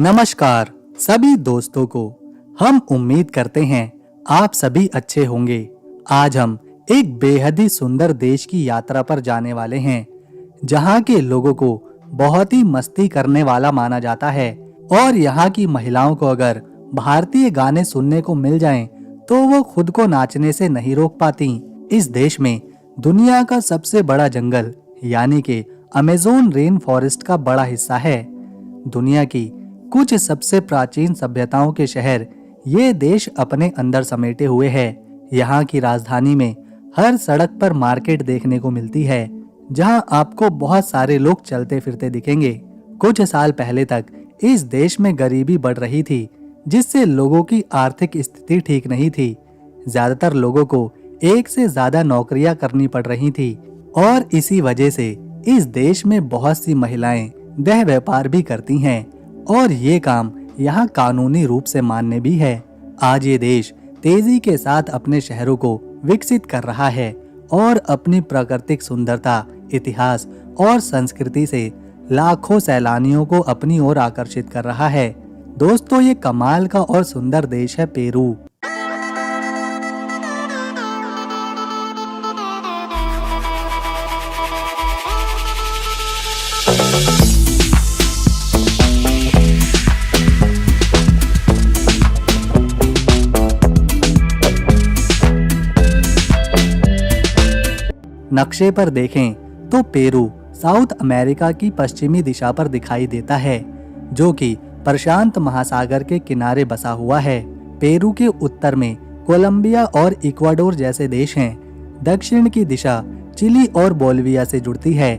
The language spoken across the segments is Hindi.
नमस्कार सभी दोस्तों को। हम उम्मीद करते हैं आप सभी अच्छे होंगे। आज हम एक बेहद ही सुंदर देश की यात्रा पर जाने वाले हैं, जहां के लोगों को बहुत ही मस्ती करने वाला माना जाता है और यहां की महिलाओं को अगर भारतीय गाने सुनने को मिल जाएं, तो वो खुद को नाचने से नहीं रोक पाती। इस देश में दुनिया का सबसे बड़ा जंगल यानी कि अमेज़न रेन फॉरेस्ट का बड़ा हिस्सा है। दुनिया की कुछ सबसे प्राचीन सभ्यताओं के शहर ये देश अपने अंदर समेटे हुए है। यहाँ की राजधानी में हर सड़क पर मार्केट देखने को मिलती है, जहाँ आपको बहुत सारे लोग चलते फिरते दिखेंगे। कुछ साल पहले तक इस देश में गरीबी बढ़ रही थी, जिससे लोगों की आर्थिक स्थिति ठीक नहीं थी। ज्यादातर लोगों को एक से ज्यादा नौकरियां करनी पड़ रही थी और इसी वजह से इस देश में बहुत सी महिलाएं देह व्यापार भी करती हैं और ये काम यहाँ कानूनी रूप से मान्य भी है। आज ये देश तेजी के साथ अपने शहरों को विकसित कर रहा है और अपनी प्राकृतिक सुंदरता, इतिहास और संस्कृति से लाखों सैलानियों को अपनी ओर आकर्षित कर रहा है। दोस्तों, ये कमाल का और सुंदर देश है पेरू। नक्शे पर देखें तो पेरू साउथ अमेरिका की पश्चिमी दिशा पर दिखाई देता है, जो कि प्रशांत महासागर के किनारे बसा हुआ है। पेरू के उत्तर में कोलंबिया और इक्वाडोर जैसे देश हैं। दक्षिण की दिशा चिली और बोलिविया से जुड़ती है।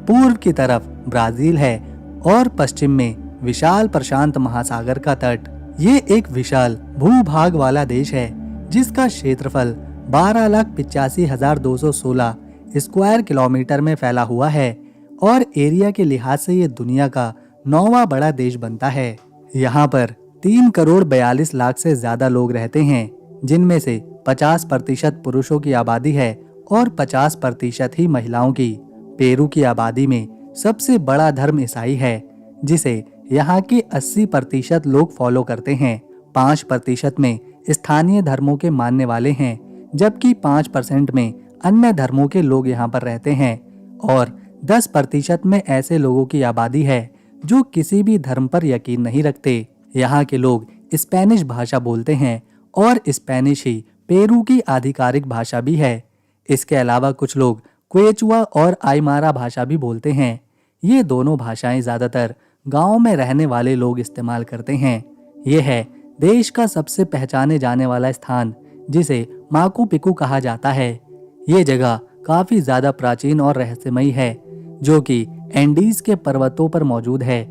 पूर्व की तरफ ब्राजील है और पश्चिम में विशाल प्रशांत महासागर का तट। ये एक विशाल भूभाग वाला देश है, जिसका क्षेत्रफल 12,85,216 स्क्वायर किलोमीटर में फैला हुआ है और एरिया के लिहाज से ये दुनिया का 9वां बड़ा देश बनता है। यहाँ पर 3,42,00,000 से ज्यादा लोग रहते हैं, जिनमें से 50% पुरुषों की आबादी है और 50% ही महिलाओं की। पेरू की आबादी में सबसे बड़ा धर्म ईसाई है, जिसे यहाँ के 80% लोग फॉलो करते हैं। 5% में स्थानीय धर्मों के मानने वाले हैं, जबकि 5% में अन्य धर्मों के लोग यहाँ पर रहते हैं और 10% में ऐसे लोगों की आबादी है जो किसी भी धर्म पर यकीन नहीं रखते। यहाँ के लोग स्पेनिश भाषा बोलते हैं और स्पेनिश ही पेरू की आधिकारिक भाषा भी है। इसके अलावा कुछ लोग क्वेचुआ और आइमारा भाषा भी बोलते हैं। ये दोनों भाषाएं ज्यादातर गाँव में रहने वाले लोग इस्तेमाल करते हैं। ये है देश का सबसे पहचाने जाने वाला स्थान, जिसे माकू पिकू कहा जाता है। ये जगह काफी ज्यादा प्राचीन और रहस्यमयी है, जो कि एंडीज के पर्वतों पर मौजूद है।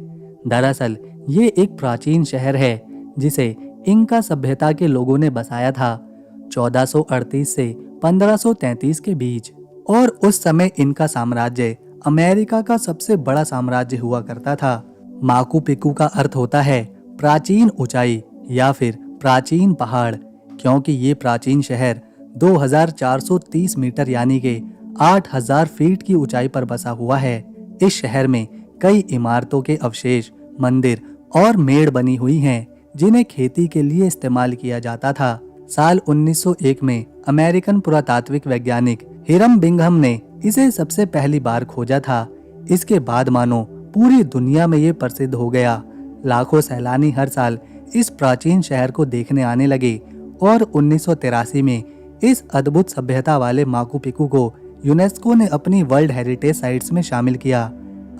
दरअसल ये एक प्राचीन शहर है, जिसे इंका सभ्यता के लोगों ने बसाया था 1438 से 1533 के बीच, और उस समय इनका साम्राज्य अमेरिका का सबसे बड़ा साम्राज्य हुआ करता था। माकू पिकू का अर्थ होता है प्राचीन ऊंचाई या फिर प्राचीन पहाड़, क्योंकि ये प्राचीन शहर 2430 मीटर यानी कि 8000 फीट की ऊंचाई पर बसा हुआ है। इस शहर में कई इमारतों के अवशेष, मंदिर और मेड़ बनी हुई हैं, जिन्हें खेती के लिए इस्तेमाल किया जाता था। साल 1901 में अमेरिकन पुरातात्विक वैज्ञानिक हिरम बिंघम ने इसे सबसे पहली बार खोजा था। इसके बाद मानो पूरी दुनिया में ये प्रसिद्ध हो गया। लाखों सैलानी हर साल इस प्राचीन शहर को देखने आने लगे और 1983 में इस अद्भुत सभ्यता वाले माकू पिकू को यूनेस्को ने अपनी वर्ल्ड हेरिटेज साइट्स में शामिल किया।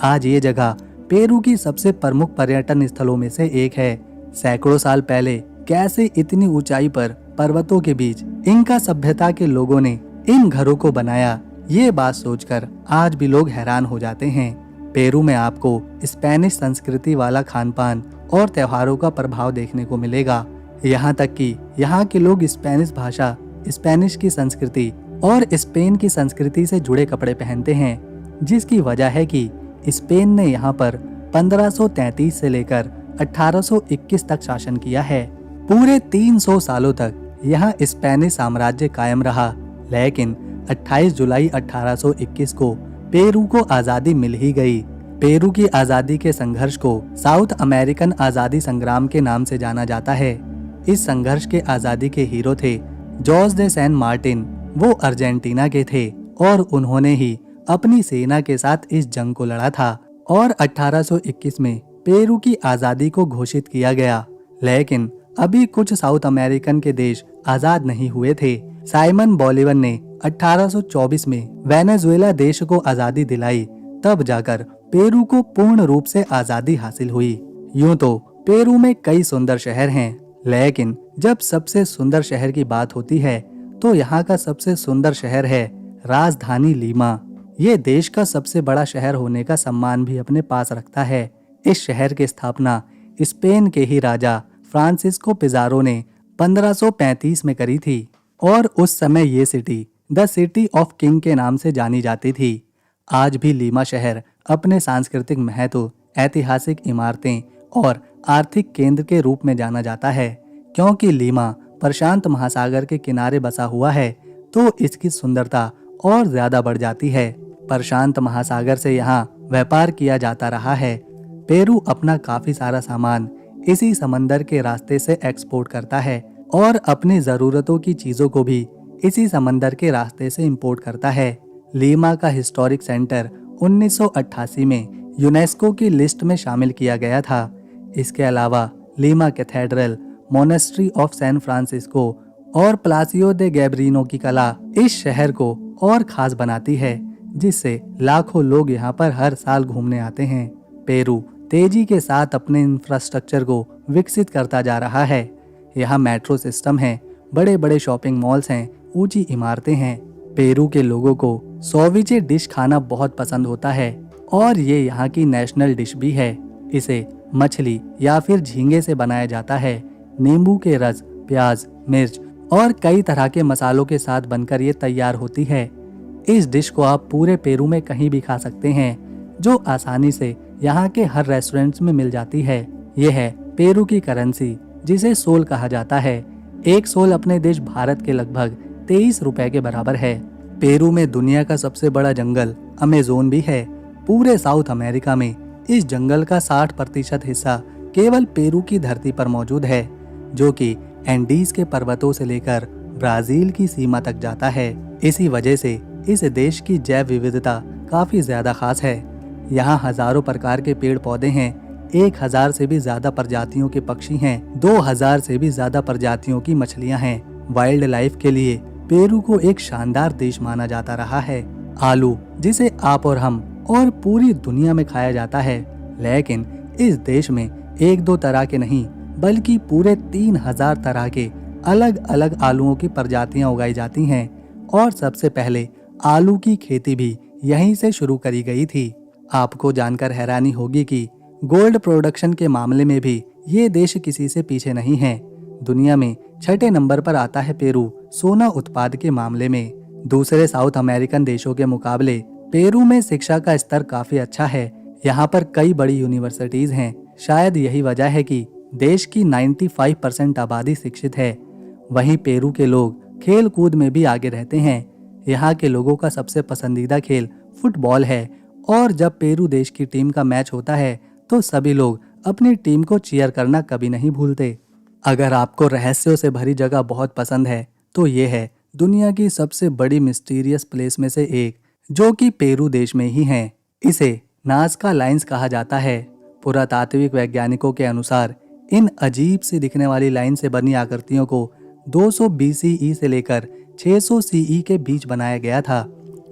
आज ये जगह पेरू की सबसे प्रमुख पर्यटन स्थलों में से एक है। सैकड़ों साल पहले कैसे इतनी ऊंचाई पर पर्वतों के बीच इंका सभ्यता के लोगों ने इन घरों को बनाया, ये बात सोचकर आज भी लोग हैरान हो जाते हैं। पेरू में आपको स्पेनिश संस्कृति वाला खान पान और त्योहारों का प्रभाव देखने को मिलेगा। यहाँ तक कि यहाँ के लोग स्पेनिश भाषा, स्पेनिश की संस्कृति और स्पेन की संस्कृति से जुड़े कपड़े पहनते हैं, जिसकी वजह है कि स्पेन ने यहाँ पर 1533 से लेकर 1821 तक शासन किया है। पूरे 300 सालों तक यहाँ स्पेनिश साम्राज्य कायम रहा, लेकिन 28 जुलाई 1821 को पेरू को आजादी मिल ही गई। पेरू की आजादी के संघर्ष को साउथ अमेरिकन आजादी संग्राम के नाम से जाना जाता है। इस संघर्ष के आजादी के हीरो थे जॉर्ज दे सैन मार्टिन। वो अर्जेंटीना के थे और उन्होंने ही अपनी सेना के साथ इस जंग को लड़ा था और 1821 में पेरू की आजादी को घोषित किया गया। लेकिन अभी कुछ साउथ अमेरिकन के देश आजाद नहीं हुए थे। साइमन बोलिवर ने 1824 में वेनेजुएला देश को आजादी दिलाई, तब जाकर पेरू को पूर्ण रूप से आजादी हासिल हुई। यूं तो पेरू में कई सुंदर शहर हैं, लेकिन जब सबसे सुंदर शहर की बात होती है तो यहाँ का सबसे सुंदर शहर है राजधानी लीमा। ये देश का सबसे बड़ा शहर होने का सम्मान भी अपने पास रखता है। इस शहर की स्थापना स्पेन के ही राजा फ्रांसिस्को पिज़ारो ने 1535 में करी थी और उस समय ये city the city of king के नाम से जानी जाती थी। आज भी लीमा शहर अपने सांस्कृतिक महत्व, ऐतिहासिक इमारतें और आर्थिक केंद्र के रूप में जाना जाता है। क्योंकि लीमा प्रशांत महासागर के किनारे बसा हुआ है तो इसकी सुंदरता और ज्यादा बढ़ जाती है। प्रशांत महासागर से यहाँ व्यापार किया जाता रहा है। पेरू अपना काफी सारा सामान इसी समंदर के रास्ते से एक्सपोर्ट करता है और अपनी जरूरतों की चीजों को भी इसी समंदर के रास्ते से इंपोर्ट करता है। लीमा का हिस्टोरिक सेंटर 1988 में यूनेस्को की लिस्ट में शामिल किया गया था। इसके अलावा Lima cathedral, monastery of San Francisco और प्लासियो दे गैब्रिनो की कला इस शहर को और खास बनाती है, जिससे लाखों लोग यहाँ पर हर साल घूमने आते हैं। पेरू तेजी के साथ अपने इंफ्रास्ट्रक्चर को विकसित करता जा रहा है। यहाँ मेट्रो सिस्टम है, बड़े बड़े शॉपिंग मॉल्स हैं, ऊंची इमारतें हैं। पेरू के लोगों को सोविचे डिश खाना बहुत पसंद होता है और ये यहाँ की नेशनल डिश भी है। इसे मछली या फिर झींगे से बनाया जाता है। नींबू के रस, प्याज, मिर्च और कई तरह के मसालों के साथ बनकर ये तैयार होती है। इस डिश को आप पूरे पेरू में कहीं भी खा सकते हैं, जो आसानी से यहाँ के हर रेस्टोरेंट्स में मिल जाती है। ये है पेरू की करेंसी, जिसे सोल कहा जाता है। एक सोल अपने देश भारत के लगभग 23 रुपए के बराबर है। पेरू में दुनिया का सबसे बड़ा जंगल अमेज़न भी है। पूरे साउथ अमेरिका में इस जंगल का 60% हिस्सा केवल पेरू की धरती पर मौजूद है, जो कि एंडीज के पर्वतों से लेकर ब्राजील की सीमा तक जाता है। इसी वजह से इस देश की जैव विविधता काफी ज्यादा खास है। यहाँ हजारों प्रकार के पेड़ पौधे हैं, 1000 से भी ज्यादा प्रजातियों के पक्षी हैं, 2000 से भी ज्यादा प्रजातियों की मछलियाँ हैं। वाइल्ड लाइफ के लिए पेरू को एक शानदार देश माना जाता रहा है। आलू, जिसे आप और हम और पूरी दुनिया में खाया जाता है, लेकिन इस देश में 1-2 तरह के नहीं बल्कि पूरे 3000 तरह के अलग अलग आलूओं की प्रजातियां उगाई जाती हैं और सबसे पहले आलू की खेती भी यहीं से शुरू करी गई थी। आपको जानकर हैरानी होगी कि गोल्ड प्रोडक्शन के मामले में भी ये देश किसी से पीछे नहीं है। दुनिया में 6ठे नंबर पर आता है पेरू सोना उत्पाद के मामले में। दूसरे साउथ अमेरिकन देशों के मुकाबले पेरू में शिक्षा का स्तर काफी अच्छा है। यहाँ पर कई बड़ी यूनिवर्सिटीज हैं। शायद यही वजह है कि देश की 95% आबादी शिक्षित है। वहीं पेरू के लोग खेल कूद में भी आगे रहते हैं। यहाँ के लोगों का सबसे पसंदीदा खेल फुटबॉल है और जब पेरू देश की टीम का मैच होता है तो सभी लोग अपनी टीम को चीयर करना कभी नहीं भूलते। अगर आपको रहस्यों से भरी जगह बहुत पसंद है तो ये है दुनिया की सबसे बड़ी मिस्टीरियस प्लेस में से एक, जो कि पेरू देश में ही है। इसे नाज़का लाइन्स कहा जाता है। पुरातात्विक वैज्ञानिकों के अनुसार इन अजीब सी दिखने वाली लाइन से बनी आकृतियों को 200 BCE से लेकर 600 CE के बीच बनाया गया था,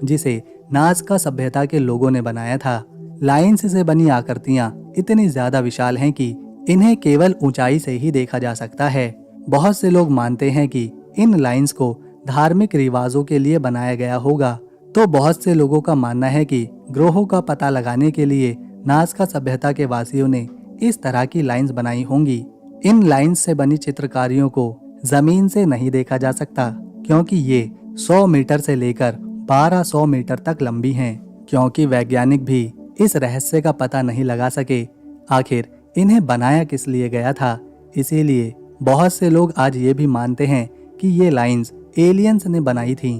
जिसे नाज़का सभ्यता के लोगों ने बनाया था। लाइन्स से बनी आकृतियां इतनी ज्यादा विशाल हैं कि इन्हें केवल ऊंचाई से ही देखा जा सकता है। बहुत से लोग मानते हैं कि इन लाइन्स को धार्मिक रिवाजों के लिए बनाया गया होगा, तो बहुत से लोगों का मानना है कि ग्रहों का पता लगाने के लिए नाज़का सभ्यता के वासियों ने इस तरह की लाइन्स बनाई होंगी। इन लाइन्स से बनी चित्रकारियों को जमीन से नहीं देखा जा सकता, क्योंकि ये 100 मीटर से लेकर 1200 मीटर तक लंबी हैं। क्योंकि वैज्ञानिक भी इस रहस्य का पता नहीं लगा सके आखिर इन्हें बनाया किस लिए गया था, इसीलिए बहुत से लोग आज ये भी मानते हैं कि ये लाइन्स एलियंस ने बनाई थी।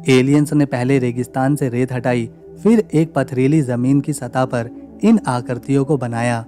एलियंस ने पहले रेगिस्तान से रेत हटाई, फिर एक पथरीली जमीन की सतह पर इन आकृतियों को बनाया।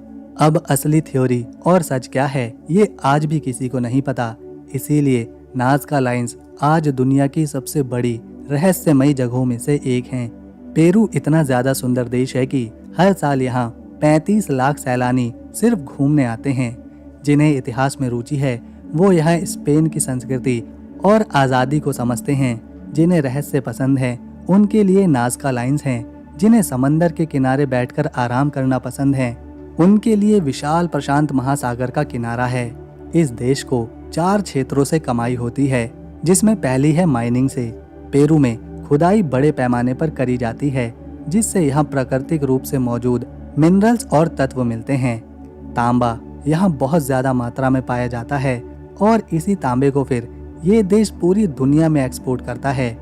अब असली थ्योरी और सच क्या है ये आज भी किसी को नहीं पता। इसीलिए नाज़का लाइन्स आज दुनिया की सबसे बड़ी रहस्यमयी जगहों में से एक हैं। पेरू इतना ज्यादा सुंदर देश है कि हर साल यहाँ 35 लाख सैलानी सिर्फ घूमने आते हैं। जिन्हें इतिहास में रुचि है वो यहाँ स्पेन की संस्कृति और आज़ादी को समझते हैं। जिन्हें रहस्य पसंद है उनके लिए नाज़का लाइन्स हैं। जिन्हें समंदर के किनारे बैठकर आराम करना पसंद है उनके लिए विशाल प्रशांत महासागर का किनारा है। इस देश को 4 क्षेत्रों से कमाई होती है, जिसमें पहली है माइनिंग से। पेरू में खुदाई बड़े पैमाने पर करी जाती है, जिससे यहाँ प्राकृतिक रूप से मौजूद मिनरल्स और तत्व मिलते हैं। तांबा यहाँ बहुत ज्यादा मात्रा में पाया जाता है और इसी तांबे को फिर ये देश पूरी दुनिया में एक्सपोर्ट करता है।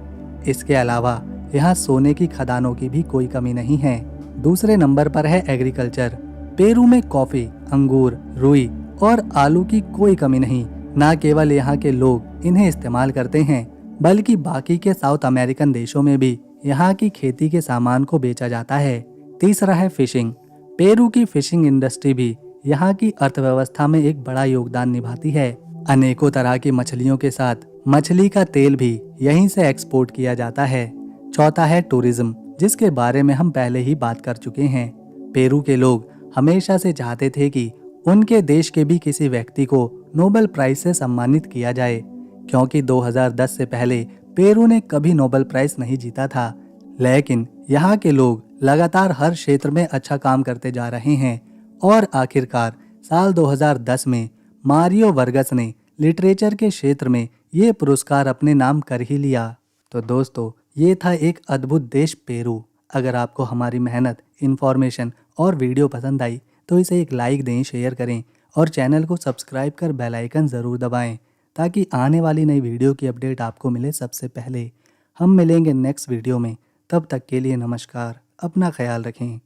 इसके अलावा यहाँ सोने की खदानों की भी कोई कमी नहीं है। दूसरे नंबर पर है एग्रीकल्चर। पेरू में कॉफी, अंगूर, रुई और आलू की कोई कमी नहीं। न केवल यहाँ के लोग इन्हें इस्तेमाल करते हैं बल्कि बाकी के साउथ अमेरिकन देशों में भी यहाँ की खेती के सामान को बेचा जाता है। तीसरा है फिशिंग। पेरू की फिशिंग इंडस्ट्री भी यहाँ की अर्थव्यवस्था में एक बड़ा योगदान निभाती है। अनेकों तरह की मछलियों के साथ मछली का तेल भी यहीं से एक्सपोर्ट किया जाता है। चौथा है टूरिज्म, जिसके बारे में हम पहले ही बात कर चुके हैं। पेरू के लोग हमेशा से चाहते थे कि उनके देश के भी किसी व्यक्ति को नोबेल प्राइज से सम्मानित किया जाए, क्योंकि 2010 से पहले पेरू ने कभी नोबेल प्राइज नहीं जीता था। लेकिन यहाँ के लोग लगातार हर क्षेत्र में अच्छा काम करते जा रहे हैं और आखिरकार साल 2010 में मारियो वर्गस ने लिटरेचर के क्षेत्र में ये पुरस्कार अपने नाम कर ही लिया। तो दोस्तों, ये था एक अद्भुत देश पेरू। अगर आपको हमारी मेहनत, इन्फॉर्मेशन और वीडियो पसंद आई तो इसे एक लाइक दें, शेयर करें और चैनल को सब्सक्राइब कर बेल आइकन ज़रूर दबाएं, ताकि आने वाली नई वीडियो की अपडेट आपको मिले सबसे पहले। हम मिलेंगे नेक्स्ट वीडियो में। तब तक के लिए नमस्कार। अपना ख्याल रखें।